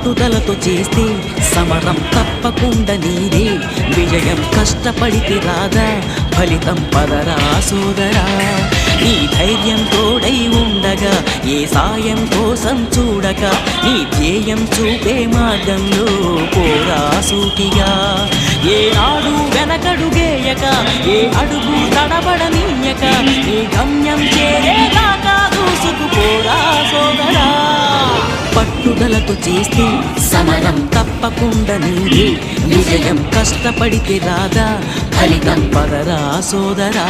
పట్టుదలతో చేస్తే సమరం తప్పకుండా నీదే విజయం కష్టపడితే రాదా ఫలితం పదరా సోదరా నీ ధైర్యం తోడై ఉండగా ఏ సాయం కోసం చూడక నీ ధ్యేయం చూపే మార్గంలో పోరా సూటిగా ఏ నాడు వెనకడుగేయక ఏ అడుగు తడబడనీయక నీ గమ్యం చేరేదాకా దూసుకుపోరా సోదరా పట్టుదలతో చేస్తే సమరం తప్పకుండా నీదే విజయం కష్టపడితే రాదా ఫలితం పదరా సోదరా